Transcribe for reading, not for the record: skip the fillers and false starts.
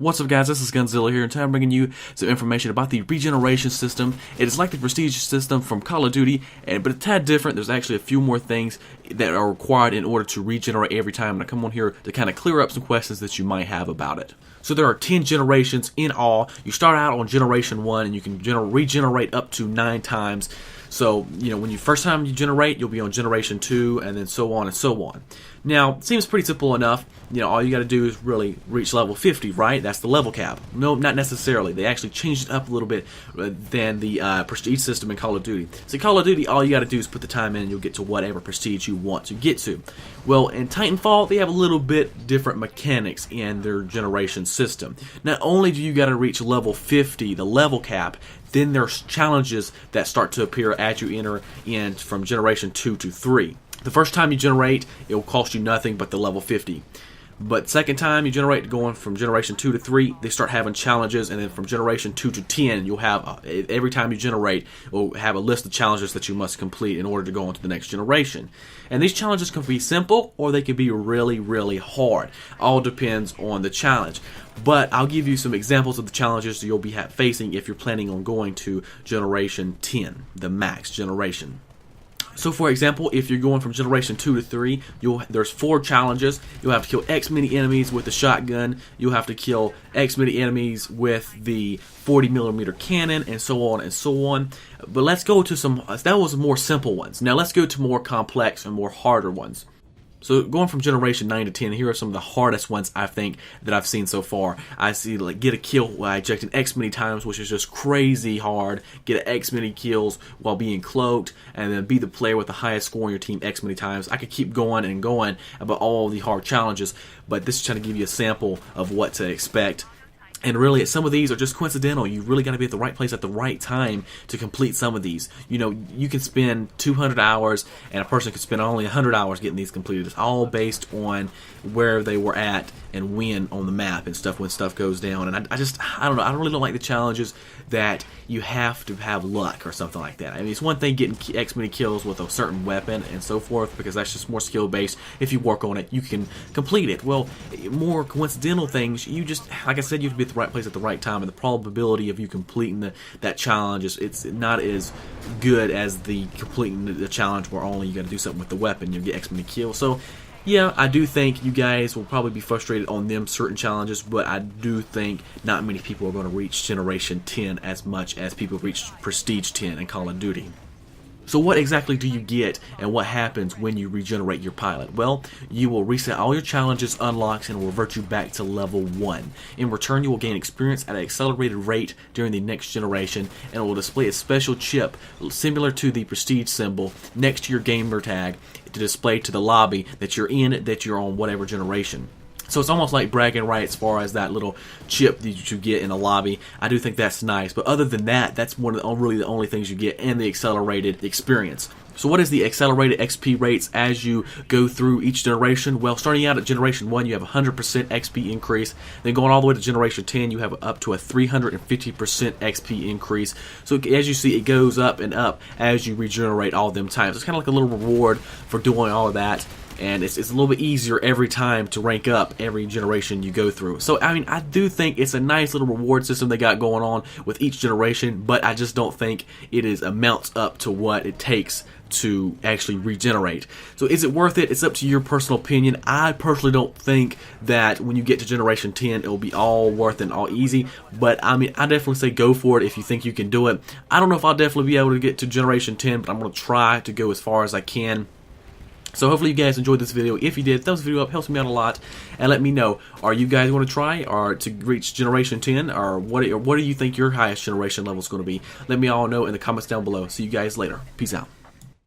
What's up, guys? This is Gunzilla here, and today I'm bringing you some information about the regeneration system. It is like the prestige system from Call of Duty, but a tad different. There's actually a few more things that are required in order to regenerate every time, and I come on here to kind of clear up some questions that you might have about it. So there are 10 generations in all. You start out on generation 1, and you can regenerate up to 9 times. So, when you first time you generate, you'll be on generation 2, and then so on and so on. Now, it seems pretty simple enough. All you got to do is really reach level 50, right? That's the level cap. No, not necessarily. They actually changed it up a little bit than the prestige system in Call of Duty. So Call of Duty, all you got to do is put the time in, and you'll get to whatever prestige you want to get to. Well, in Titanfall, they have a little bit different mechanics in their generation system. Not only do you got to reach level 50, the level cap, then there's challenges that start to appear as you enter in from generation 2 to 3. The first time you generate, it will cost you nothing but the level 50. But second time you generate, going from generation 2 to 3, they start having challenges, and then from generation 2 to 10, you'll have, every time you generate, will have a list of challenges that you must complete in order to go on to the next generation. And these challenges can be simple, or they can be really, really hard. All depends on the challenge. But I'll give you some examples of the challenges you'll be facing if you're planning on going to generation 10, the max generation. So for example, if you're going from generation 2 to 3, there's 4 challenges. You'll have to kill X many enemies with the shotgun. You'll have to kill X many enemies with the 40mm cannon, and so on and so on. But let's go to that was more simple ones. Now let's go to more complex and more harder ones. So going from generation 9 to 10, here are some of the hardest ones I think that I've seen so far. I see get a kill while ejecting X many times, which is just crazy hard. Get X many kills while being cloaked, and then be the player with the highest score on your team X many times. I could keep going and going about all the hard challenges, but this is trying to give you a sample of what to expect. And really, some of these are just coincidental. You really got to be at the right place at the right time to complete some of these. You can spend 200 hours, and a person could spend only 100 hours getting these completed. It's all based on where they were at and when on the map and stuff, when stuff goes down. And I don't know. I really don't like the challenges that you have to have luck or something like that. I mean, it's one thing getting X many kills with a certain weapon and so forth, because that's just more skill based. If you work on it, you can complete it. Well, more coincidental things, like I said, you have to be at the right place at the right time, and the probability of you completing that challenge it's not as good as the completing the challenge where only you got to do something with the weapon, you get X many kills. So yeah, I do think you guys will probably be frustrated on them certain challenges, but I do think not many people are going to reach generation 10 as much as people reach prestige 10 in Call of Duty. So what exactly do you get, and what happens when you regenerate your pilot? Well, you will reset all your challenges, unlocks, and will revert you back to level 1. In return, you will gain experience at an accelerated rate during the next generation, and it will display a special chip similar to the prestige symbol next to your gamer tag to display to the lobby that you're in, that you're on whatever generation. So it's almost like bragging rights as far as that little chip that you get in a lobby. I do think that's nice. But other than that, that's really the only things you get, and the accelerated experience. So what is the accelerated XP rates as you go through each generation? Well, starting out at generation 1, you have 100% XP increase. Then going all the way to generation 10, you have up to a 350% XP increase. So as you see, it goes up and up as you regenerate all them times. It's kind of like a little reward for doing all of that. And it's a little bit easier every time to rank up every generation you go through. So, I mean, I do think it's a nice little reward system they got going on with each generation, but I just don't think it amounts up to what it takes to actually regenerate. So is it worth it? It's up to your personal opinion. I personally don't think that when you get to generation 10, it'll be all worth it and all easy, but I mean, I definitely say go for it if you think you can do it. I don't know if I'll definitely be able to get to generation 10, but I'm going to try to go as far as I can. So hopefully you guys enjoyed this video. If you did, thumbs the video up, helps me out a lot, and let me know, are you guys going to try or to reach generation 10, or what do you think your highest generation level is going to be? Let me all know in the comments down below. See you guys later. Peace out.